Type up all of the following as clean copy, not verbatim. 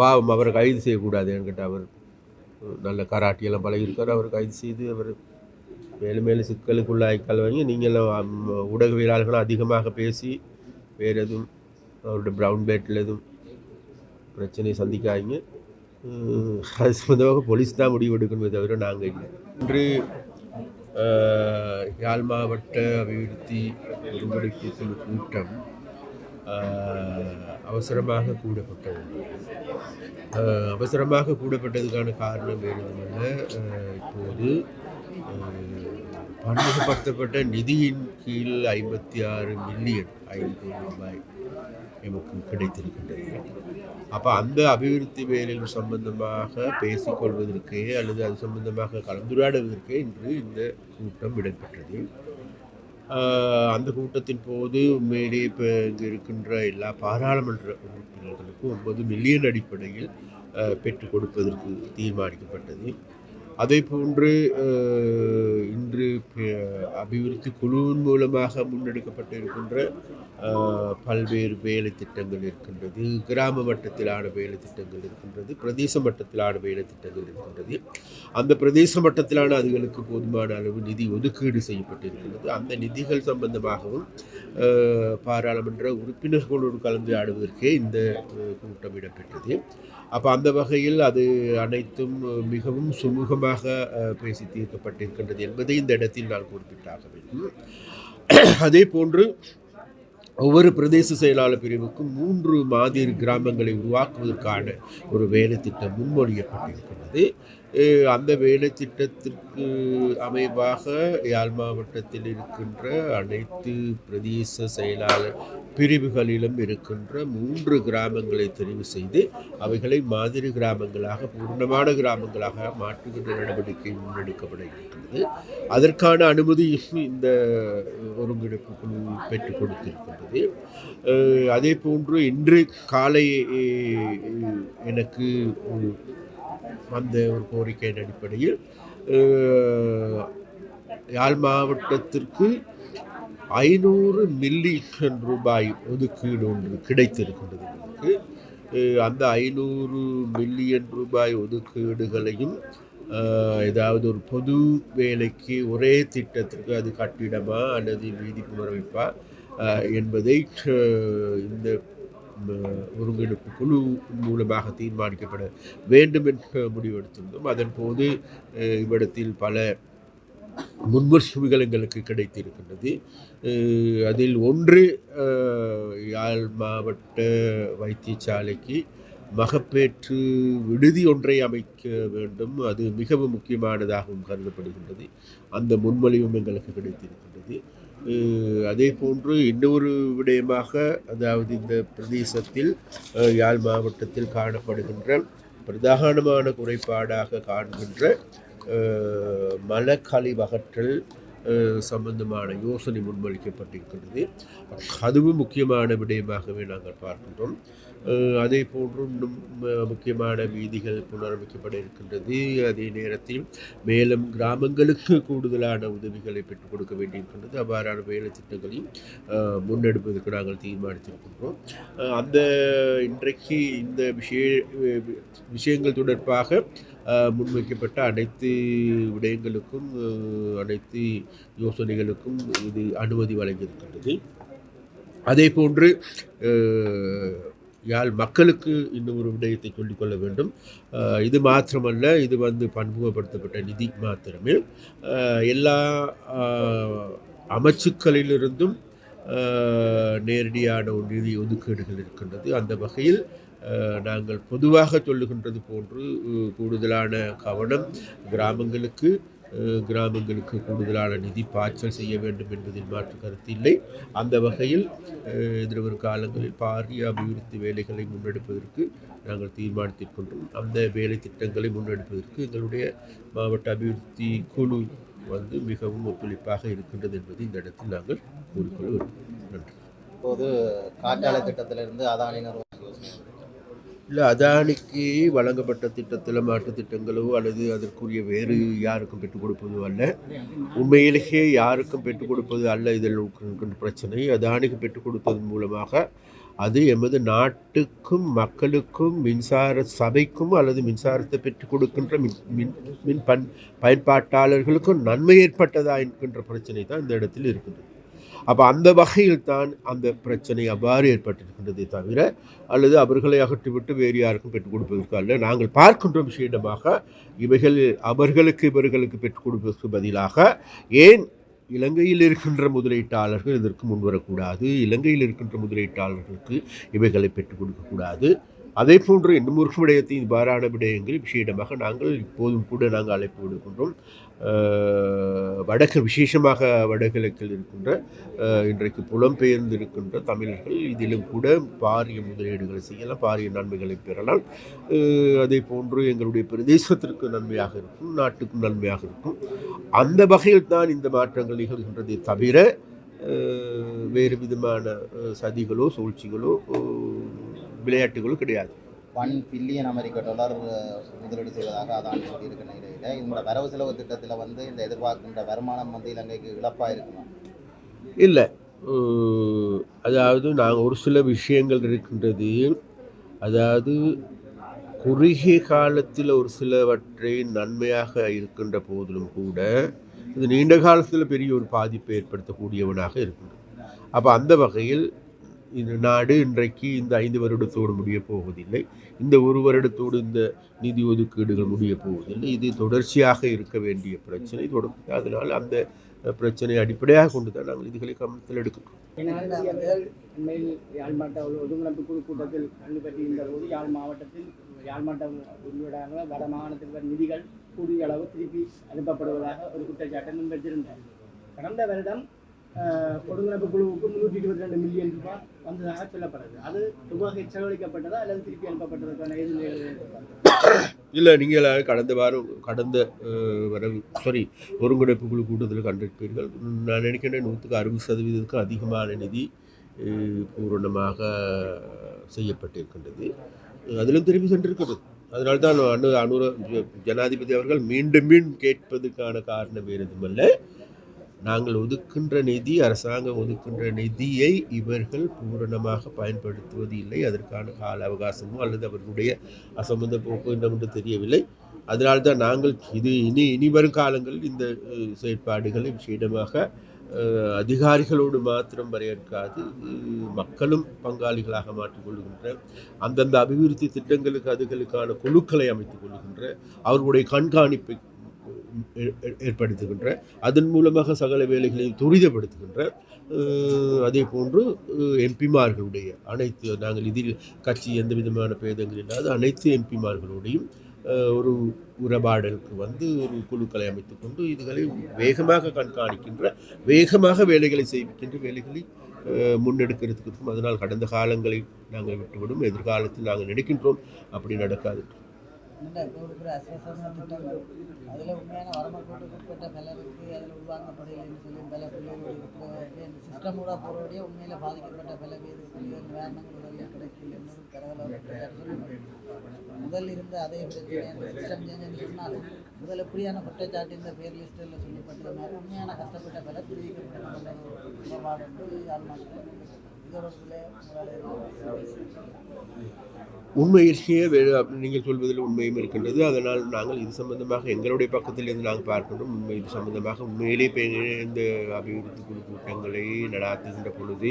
பாவம் அவரை கைது செய்யக்கூடாது என்கிட்ட. அவர் நல்ல கராட்டியெல்லாம் பழகியிருக்கார். அவர் கைது செய்து அவர் மேலும் மேலும் சிக்கலுக்குள்ளாய்க்கால் வாங்கி நீங்களும் ஊடகவியலாளர்களும் அதிகமாக பேசி வேறு எதுவும் அவருடைய ப்ரவுன் பேட்டில் எதுவும் பிரச்சனையை சந்திக்காதீங்க. அது சம்மந்தமாக போலீஸ் தான் முடிவு எடுக்கணுமே தவிர நாங்கள் இல்லை. இன்று யாழ் மாவட்ட அபிவிருத்தி ஒருங்கிணைப்பு குழு கூட்டம் அவசரமாக கூடப்பட்டது. அவசரமாக கூடப்பட்டதுக்கான காரணம் வேறுமல்ல, இப்போது பன்முகப்படுத்தப்பட்ட நிதியின் கீழ் 56 மில்லியன் ரூபாய் எமக்கு கிடைத்திருக்கின்றது. அப்போ அந்த அபிவிருத்தி வேலைகள் சம்பந்தமாக பேசிக்கொள்வதற்கே அல்லது அது சம்பந்தமாக கலந்துரையாடுவதற்கே இன்று இந்த கூட்டம் இடம்பெற்றது. அந்த கூட்டத்தின் போது உண்மையிலேயே இப்போ இங்கே இருக்கின்ற எல்லா பாராளுமன்ற உறுப்பினர்களுக்கும் 9 மில்லியன் அடிப்படையில் பெற்றுக் கொடுப்பதற்கு தீர்மானிக்கப்பட்டது. அதே போன்று இன்று அபிவிருத்தி குழுவின் மூலமாக முன்னெடுக்கப்பட்டு இருக்கின்ற பல்வேறு வேலை திட்டங்கள் இருக்கின்றது. கிராம மட்டத்திலான வேலை திட்டங்கள் இருக்கின்றது, பிரதேச மட்டத்திலான வேலை திட்டங்கள் இருக்கின்றது. அந்த பிரதேச மட்டத்திலான அதுகளுக்கு போதுமான அளவு நிதி ஒதுக்கீடு செய்யப்பட்டிருக்கின்றது. அந்த நிதிகள் சம்பந்தமாகவும் பாராளுமன்ற உறுப்பினர்களோடு கலந்து ஆடுவதற்கே இந்த கூட்டம் இடம்பெற்றது. அப்போ அந்த வகையில் அது அனைத்தும் மிகவும் சுமூகமாக பேசி தீர்க்கப்பட்டிருக்கின்றது என்பதை இந்த இடத்தில் நான் குறிப்பிட்டாக வேண்டும். அதே போன்று ஒவ்வொரு பிரதேச செயலாளர் பிரிவுக்கும் 3 மாதிரி கிராமங்களை உருவாக்குவதற்கான ஒரு வேலை திட்டம் முன்மொழியப்பட்டிருக்கிறது. அந்த வேலை திட்டத்திற்கு அமைவாக யாழ் மாவட்டத்தில் இருக்கின்ற அனைத்து பிரதேச செயலாளர் பிரிவுகளிலும் இருக்கின்ற 3 கிராமங்களை தெரிவு செய்து அவைகளை மாதிரி கிராமங்களாக, பூர்ணமான கிராமங்களாக மாற்றுகின்ற நடவடிக்கை முன்னெடுக்கப்பட இருக்கிறது. அதற்கான அனுமதி இந்த ஒருங்கிணைப்பு குழு பெற்றுக் கொடுத்திருக்கின்றது. அதே போன்று இன்று காலை எனக்கு வந்த ஒரு கோரிக்கையின் அடிப்படையில் யாழ் மாவட்டத்திற்கு 500 மில்லியன் ரூபாய் ஒதுக்கீடு ஒன்று கிடைத்திருக்கின்றது. அந்த 500 மில்லியன் ரூபாய் ஒதுக்கீடுகளையும் ஏதாவது ஒரு பொது வேலைக்கு ஒரே திட்டத்திற்கு, அது கட்டிடமா அல்லது வீதி புனரமைப்பா என்பதை இந்த ஒருங்கிணைப்பு குழு மூலமாக தீர்மானிக்கப்பட வேண்டும் என்ற முடிவெடுத்திருந்தோம். அதன் போது இவ்விடத்தில் பல முன்வரிசைகள் எங்களுக்கு கிடைத்திருக்கின்றது. அதில் ஒன்று, யாழ் மாவட்ட வைத்தியசாலைக்கு மகப்பேற்று விடுதி ஒன்றை அமைக்க வேண்டும். அது மிகவும் முக்கியமானதாகவும் கருதப்படுகின்றது. அந்த முன்மொழிவும் எங்களுக்கு கிடைத்திருக்கின்றது. அதே போன்று இன்னொரு விடயமாக, அதாவது இந்த பிரதேசத்தில் யாழ் மாவட்டத்தில் காணப்படுகின்ற பிரதானமான குறைபாடாக காண்கின்ற மலக்கழிவு அகற்றல் சம்பந்தமான யோசனை முன்மொழிக்கப்பட்டிருக்கின்றது. அதுவும் முக்கியமான விடயமாகவே நாங்கள் பார்க்கின்றோம். அதே போன்று இன்னும் முக்கியமான வீதிகள் புனரமைக்கப்பட இருக்கின்றது. அதே நேரத்தில் மேலும் கிராமங்களுக்கு கூடுதலான உதவிகளை பெற்றுக் கொடுக்க வேண்டியிருக்கின்றது. அவ்வாறான வேலை திட்டங்களையும் முன்னெடுப்பதற்கு நாங்கள் தீர்மானித்திருக்கின்றோம். அந்த இன்றைக்கு இந்த விஷயங்கள் தொடர்பாக முன்வைக்கப்பட்ட அனைத்து விடயங்களுக்கும், அனைத்து யோசனைகளுக்கும் இது அனுமதி வழங்கியிருக்கின்றது. அதே போன்று யாழ் மக்களுக்கு இன்னும் ஒரு விடயத்தை சொல்லிக்கொள்ள வேண்டும். இது மாத்திரமல்ல, இது பன்முகப்படுத்தப்பட்ட நிதி மாத்திரமே. எல்லா அமைச்சுக்களிலிருந்தும் நேரடியான ஒரு நிதி ஒதுக்கீடுகள் இருக்கின்றது. அந்த வகையில் நாங்கள் பொதுவாக சொல்லுகின்றது போன்று கூடுதலான கவனம் கிராமங்களுக்கு கூடுதலான நிதி பாய்ச்சல் செய்ய வேண்டும் என்பதில் மாற்று கருத்து இல்லை. அந்த வகையில் எதிர்வரும் காலங்களில் பாரிய அபிவிருத்தி வேலைகளை முன்னெடுப்பதற்கு நாங்கள் தீர்மானித்திருக்கின்றோம். அந்த வேலை திட்டங்களை முன்னெடுப்பதற்கு எங்களுடைய மாவட்ட அபிவிருத்தி குழு மிகவும் ஒத்துழைப்பாக இருக்கின்றது என்பதை இந்த இடத்தில் நாங்கள் கூறிக்கொள்ள விரும்புகிறோம். நன்றி. இப்போது காற்றாலை திட்டத்திலிருந்து அதானியினர் இல்லை, அதானிக்கு வழங்கப்பட்ட திட்டத்தில் மாற்று திட்டங்களோ அல்லது அதற்குரிய வேறு யாருக்கும் பெற்றுக் கொடுப்பதோ அல்ல. உண்மையிலேயே யாருக்கும் பெற்றுக் கொடுப்பது அல்ல இதில் இருக்கின்ற பிரச்சனை. அதானிக்கு பெற்றுக் கொடுப்பதன் மூலமாக அது எமது நாட்டுக்கும் மக்களுக்கும் மின்சார சபைக்கும் அல்லது மின்சாரத்தை பெற்றுக் கொடுக்கின்ற மின் மின் மின் பயன்பாட்டாளர்களுக்கும் நன்மை ஏற்பட்டதா என்கின்ற பிரச்சனை தான் இந்த இடத்தில் இருக்கின்றது. அப்போ அந்த வகையில் தான் அந்த பிரச்சனை அவ்வாறு ஏற்பட்டிருக்கின்றதை தவிர அல்லது அவர்களை அகற்றிவிட்டு வேறு யாருக்கும் பெற்றுக் கொடுப்பதற்கு அல்ல. நாங்கள் பார்க்கின்ற விஷயமாக இவைகள் அவர்களுக்கு இவர்களுக்கு பெற்றுக் கொடுப்பதற்கு பதிலாக ஏன் இலங்கையில் இருக்கின்ற முதலீட்டாளர்கள் இதற்கு முன்வரக்கூடாது, இலங்கையில் இருக்கின்ற முதலீட்டாளர்களுக்கு இவைகளை பெற்றுக் கொடுக்கக்கூடாது. அதே போன்று இன்னும் ஒரு விடயத்தை இவ்வாறான விடயங்கள் விஷயமாக நாங்கள் இப்போதும் கூட நாங்கள் அழைப்பு விடுக்கின்றோம். விசேஷமாக வடகிழக்கில் இருக்கின்ற இன்றைக்கு புலம்பெயர்ந்து இருக்கின்ற தமிழர்கள் இதிலும் கூட பாரிய முதலீடுகளை செய்யலாம், பாரிய நன்மைகளை பெறலாம். அதே போன்று எங்களுடைய பிரதேசத்திற்கு நன்மையாக இருக்கும், நாட்டுக்கும் நன்மையாக இருக்கும். அந்த வகையில் தான் இந்த மாற்றங்கள் நிகழ்கின்றதை தவிர வேறு விதமான சதிகளோ சூழ்ச்சிகளோ விளையாட்டுகளோ கிடையாது. பில்லியன் முதலீடு செய்வதாக அதானி சொல்லியிருக்கிற நிலையில் இந்த வரவு செலவு திட்டத்தில் இந்த எதிர்பார்க்கின்ற வருமானம் இலங்கைக்கு இழப்பாக இருக்குமா? இல்லை, அதாவது நாங்கள் ஒரு சில விஷயங்கள் இருக்கின்றது. அதாவது குறுகிய காலத்தில் ஒரு சிலவற்றை நன்மையாக இருக்கின்ற போதிலும் கூட இது நீண்ட காலத்தில் பெரிய ஒரு பாதிப்பை ஏற்படுத்தக்கூடியவனாக இருக்கின்றது. அப்போ அந்த வகையில் இந்த நாடு இன்றைக்கு இந்த 5 வருடத்தோடு முடிய போவதில்லை, இந்த 1 வருடத்தோடு இந்த நிதி ஒதுக்கீடுகள் முடிய போவதில்லை. இது தொடர்ச்சியாக இருக்க வேண்டிய பிரச்சனை தொடர்ந்து. அதனால் அந்த பிரச்சனை அடிப்படையாக கொண்டு தான் நாங்கள் இதுகளை கவனத்தில் எடுக்கிறோம். ஒதுங்கிணைப்பு குழு கூட்டத்தில் கண்டுபற்றியிருந்த போது யாழ் மாவட்டத்தில் யாழ் மாவட்டம் உள்விடாமல் வட மாகாணத்தில் நிதிகள் கூடிய அளவு திருப்பி அனுப்பப்படுவதாக ஒரு குற்றச்சாட்டை முன்வைத்திருந்தார். கடந்த வருடம் ஒருங்கிணைப்பு குழுவுக்கு 322 மில்லியன் ரூபாய் வந்ததாக சொல்லப்படுது. அது துபாகை செலவழிக்கப்பட்டதா அல்லது திருப்பி அனுப்பப்பட்டதற்கான இல்லை, நீங்கள் கடந்த ஒருங்கிணைப்பு குழு கூட்டத்தில் கண்டிருப்பீர்கள். நான் நினைக்கிறேன் 160% அதிகமான நிதி பூரணமாக செய்யப்பட்டிருக்கின்றது. அதிலும் திரும்பி சென்றிருக்கிறது. அதனால்தான் ஜனாதிபதி அவர்கள் மீண்டும் கேட்பதற்கான காரணம் வேறு எதுவுமல்ல. நாங்கள் ஒதுக்கின்ற நிதி, அரசாங்கம் ஒதுக்கின்ற நிதியை இவர்கள் பூரணமாக பயன்படுத்துவது இல்லை. அதற்கான கால அவகாசமோ அல்லது அவர்களுடைய அசம்பந்த போக்கு என்னவென்று தெரியவில்லை. அதனால்தான் நாங்கள் இனி வரும் காலங்களில் இந்த செயற்பாடுகளை விஷயமாக அதிகாரிகளோடு மாத்திரம் வரையறுக்காது, மக்களும் பங்காளிகளாக மாற்றிக்கொள்கின்ற அந்தந்த அபிவிருத்தி திட்டங்களுக்கு அதுகளுக்கான குழுக்களை அமைத்துக் கொள்கின்ற அவர்களுடைய கண்காணிப்பை ஏற்படுத்துகின்ற அதன் மூலமாக சகல வேலைகளையும் துரிதப்படுத்துகின்ற அதே போன்று எம்பிமார்களுடைய அனைத்து நாங்கள் இதில் கட்சி எந்த விதமான பேதங்கள் இல்லாத அனைத்து எம்பிமார்களுடையும் ஒரு உறவாடலுக்கு ஒரு குழுக்களை அமைத்துக் கொண்டு இதுகளை வேகமாக கண்காணிக்கின்ற வேகமாக வேலைகளை செய்விக்கின்ற வேலைகளை முன்னெடுக்கிறதுக்கு இருக்கும். அதனால் கடந்த காலங்களை நாங்கள் விட்டுவிடும், எதிர்காலத்தில் நாங்கள் நினைக்கின்றோம் அப்படி நடக்காது. அதில் உண்மையான வரம்புக்குட்பட்ட பலருக்கு அதில் உள்வாங்கப்படையில்லைன்னு சொல்லி பல பிள்ளைகள் சிஸ்டம் கூட போகிறோடைய உண்மையில் பாதிக்கப்பட்ட பல பேர் நிவாரணங்கள் உதவியாக கிடைக்கல என்னொரு பரவலாக முதல் இருந்த அதே பிரச்சனை சிஸ்டம் சேஞ்சுன்னு சொன்னாலும் முதல் எப்படியான குற்றச்சாட்டு இந்த பேர் லிஸ்ட்டில் சொல்லப்பட்டது மாதிரி உண்மையான கஷ்டப்பட்ட பல பிரிக்கப்பட்ட நிலப்பாடு உண்மையிலேயே நீங்கள் சொல்வதில் உண்மையும் இருக்கின்றது. அதனால் நாங்கள் இது சம்பந்தமாக எங்களுடைய பக்கத்திலிருந்து நாங்கள் பார்க்கின்றோம். இது சம்பந்தமாக உண்மையிலேயே இந்த அபிவிருத்தி குழு கூட்டங்களை நடாத்துகின்ற பொழுது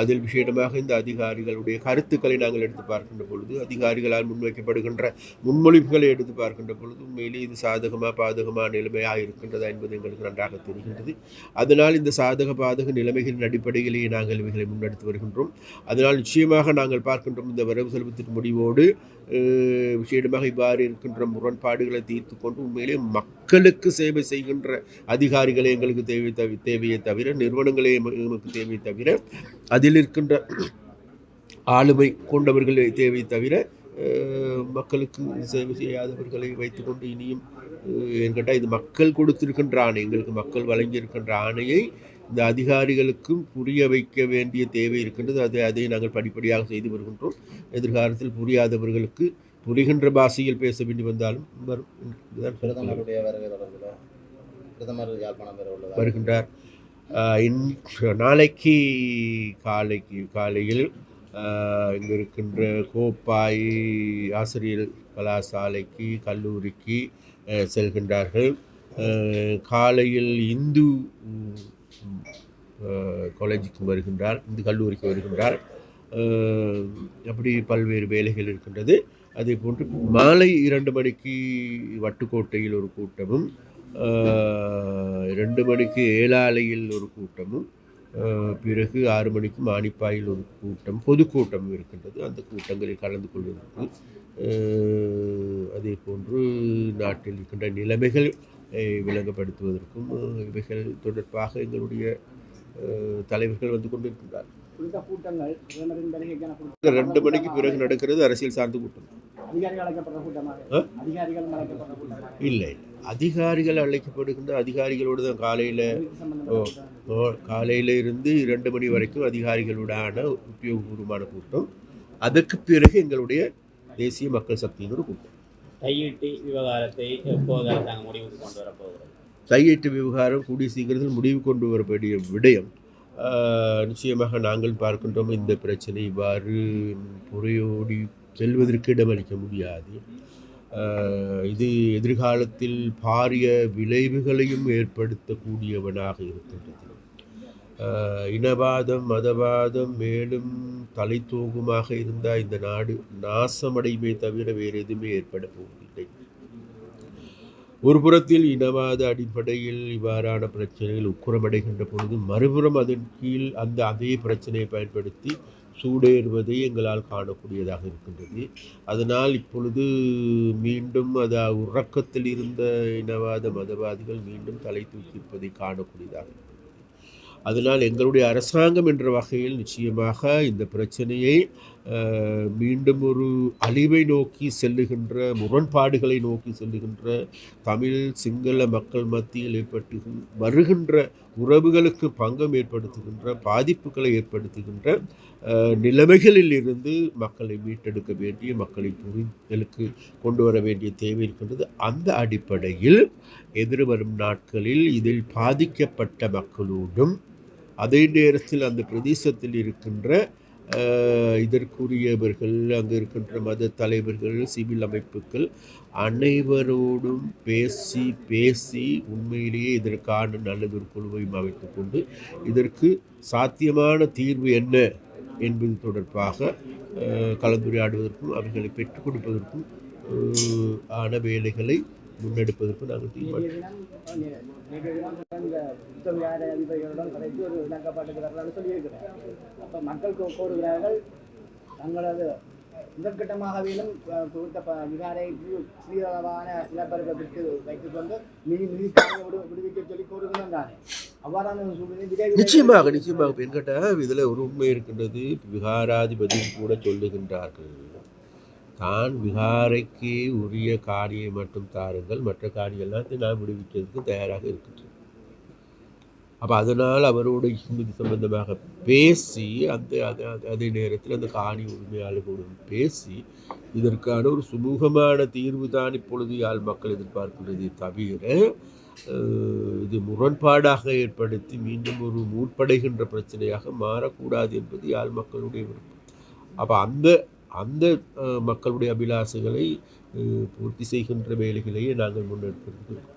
அதில் விஷயமாக இந்த அதிகாரிகளுடைய கருத்துக்களை நாங்கள் எடுத்து பார்க்கின்ற பொழுது, அதிகாரிகளால் முன்வைக்கப்படுகின்ற முன்மொழிவுகளை எடுத்து பார்க்கின்ற பொழுது உண்மையிலே இது சாதகமாக பாதகமான நிலைமையாக இருக்கின்றதா என்பது எங்களுக்கு நன்றாக தெரிகின்றது. அதனால் இந்த சாதக பாதக நிலைமைகளின் அடிப்படையிலேயே நாங்கள் இவைகளை முன்னெடுத்து வருகின்றோம். அதனால் நிச்சயமாக நாங்கள் பார்க்கின்றோம் இந்த வரவு செலவு முடிவோடு விஷயமாக இவ்வாறு இருக்கின்ற முரண்பாடுகளை தீர்த்து கொண்டு உண்மையிலே மக்களுக்கு சேவை செய்கின்ற அதிகாரிகளை எங்களுக்கு தேவையை தவிர, நிறுவனங்களே எங்களுக்கு தேவையை தவிர, அதில் இருக்கின்ற ஆளுமை கொண்டவர்கள் தேவை தவிர மக்களுக்கு சேவை செய்யாதவர்களை வைத்துக்கொண்டு இனியும் என்கிட்ட இது மக்கள் கொடுத்திருக்கின்ற ஆணை, எங்களுக்கு மக்கள் வழங்கியிருக்கின்ற ஆணையை இந்த அதிகாரிகளுக்கும் புரிய வைக்க வேண்டிய தேவை இருக்கின்றது. அதை நாங்கள் படிப்படியாக செய்து வருகின்றோம். எதிர்காலத்தில் புரியாதவர்களுக்கு புரிகின்ற பாஷையில் பேச வேண்டி வந்தாலும் வருகின்றார். நாளைக்கு காலையில் இங்கே இருக்கின்ற கோப்பாய் ஆசிரியர் கலாசாலைக்கு கல்லூரிக்கு செல்கின்றார்கள். காலையில் இந்து காலேஜுக்கு வருகின்றார், இந்து கல்லூரிக்கு வருகின்றார். அப்படி பல்வேறு வேலைகள் இருக்கின்றது. அதே போன்று மாலை 2 மணிக்கு வட்டுக்கோட்டையில் ஒரு கூட்டமும், 2 மணிக்கு ஏலாலையில் ஒரு கூட்டமும், பிறகு 6 மணிக்கு மானிப்பாயில் ஒரு கூட்டம், பொதுக்கூட்டம் இருக்கின்றது. அந்த கூட்டங்களில் கலந்து கொள்வதற்கு, அதே போன்று நாட்டில் இருக்கின்ற நிலைமைகள் விளங்கப்படுத்துவதற்கும் இவைகள் தொடர்பாக எங்களுடைய தலைவர்கள் வந்து கொண்டிருக்கின்றார். 2 மணிக்கு பிறகு நடக்கிறது அரசியல் சார்ந்த கூட்டம். இல்லை, அதிகாரிகள் அழைக்கப்படுகின்ற அதிகாரிகளோடு தான் காலையில் இருந்து 2 மணி வரைக்கும் அதிகாரிகளுடான உத்தியோகபூர்வமான கூட்டம். அதற்கு பிறகு எங்களுடைய தேசிய மக்கள் சக்தியின் ஒரு கூட்டம். கையீட்டு விவகாரத்தை எப்போது அரசாங்கம் முடிவுக்கு கொண்டு வரப்போகிறது? கையீட்டு விவகாரம் கூடிய சீக்கிரத்தில் முடிவு கொண்டு வரக்கூடிய விடயம். நிச்சயமாக நாங்கள் பார்க்கின்றோம், இந்த பிரச்சனை இவ்வாறு புறையோடி செல்வதற்கு இடமளிக்க முடியாது. இது எதிர்காலத்தில் பாரிய விளைவுகளையும் ஏற்படுத்தக்கூடியவனாக இருக்கின்றது. இனவாதம் மதவாதம் மேலும் தலை தூங்குமாக இருந்தால் இந்த நாடு நாசமடையுமே தவிர வேறு எதுவுமே ஏற்பட போவதில்லை. ஒரு புறத்தில் இனவாத அடிப்படையில் இவ்வாறான பிரச்சனைகள் உக்குரமடைகின்ற பொழுது, மறுபுறம் அதன் கீழ் அதே பிரச்சனையை பயன்படுத்தி சூடேறுவதை எங்களால் காணக்கூடியதாக இருக்கின்றது. அதனால் இப்பொழுது மீண்டும் உறக்கத்தில் இருந்த இனவாத மதவாதிகள் மீண்டும் தலை தூக்கியிருப்பதை காணக்கூடியதாக இருக்கிறது. அதனால் எங்களுடைய அரசாங்கம் என்ற வகையில் நிச்சயமாக இந்த பிரச்சனையை மீண்டும் ஒரு அழிவை நோக்கி செல்லுகின்ற, முரண்பாடுகளை நோக்கி செல்லுகின்ற, தமிழ் சிங்கள மக்கள் மத்தியில் வருகின்ற உறவுகளுக்கு பங்கம் ஏற்படுத்துகின்ற, பாதிப்புகளை ஏற்படுத்துகின்ற நிலைமைகளில் இருந்து மக்களை மீட்டெடுக்க வேண்டிய, மக்களை புரிதலுக்கு கொண்டு வர வேண்டிய தேவை இருக்கின்றது. அந்த அடிப்படையில் எதிர்வரும் நாட்களில் இதில் பாதிக்கப்பட்ட மக்களோடும், அதே நேரத்தில் அந்த பிரதேசத்தில் இருக்கின்ற இதற்குரியவர்கள், அங்கு இருக்கின்ற மத தலைவர்கள், சிவில் அமைப்புகள் அனைவரோடும் பேசி உண்மையிலேயே இதற்கான நல்லதொரு குழுவையும் அமைத்து கொண்டு இதற்கு சாத்தியமான தீர்வு என்ன என்பது தொடர்பாக கலந்துரையாடுவதற்கும் அவர்களை பெற்றுக் கொடுப்பதற்கும் ஆன வேலைகளை முன்னெடுப்பதற்கு நாங்கள் தீர்மானிக்கிறோம். ஒரு இணக்கப்பாட்டுக்கு வரலான்னு சொல்லியிருக்கிறேன். அப்போ மக்கள் கோருகிறார்கள், தங்களது முதற்கட்டமாகவேனும் கொடுத்த விகாரைக்கு சிறிதளவான நிலப்பரப்பை விட்டு வைத்துக் கொண்டு விடுவிக்க சொல்லி கோருகிறோம் தானே. அவ்வாறான சூழ்நிலை நிச்சயமாக என்கிட்ட இதில் ஒரு உண்மை இருக்கின்றது. விகாராதிபதி கூட சொல்லுகின்றார்கள், தான் விகாரைக்கு உரிய காணியை மட்டும் தாருங்கள், மற்ற காணி எல்லாத்தையும் நான் விடுவிக்கிறதுக்கு தயாராக இருக்கின்றேன். அப்போ அதனால் அவரோட இது சம்பந்தமாக பேசி அதே நேரத்தில் அந்த காணி உரிமையாளர்களுடன் பேசி இதற்கான ஒரு சுமூகமான தீர்வு தான் இப்பொழுது யாழ் மக்கள் எதிர்பார்க்கின்றதை தவிர இது முரண்பாடாக ஏற்படுத்தி மீண்டும் ஒரு மூட்படைகின்ற பிரச்சனையாக மாறக்கூடாது என்பது யாழ் மக்களுடைய விருப்பம். அப்போ அந்த மக்களுடைய அபிலாசைகளை பூர்த்தி செய்கின்ற வேலைகளையே நாங்கள் முன்னெடுத்திருக்கிறோம்.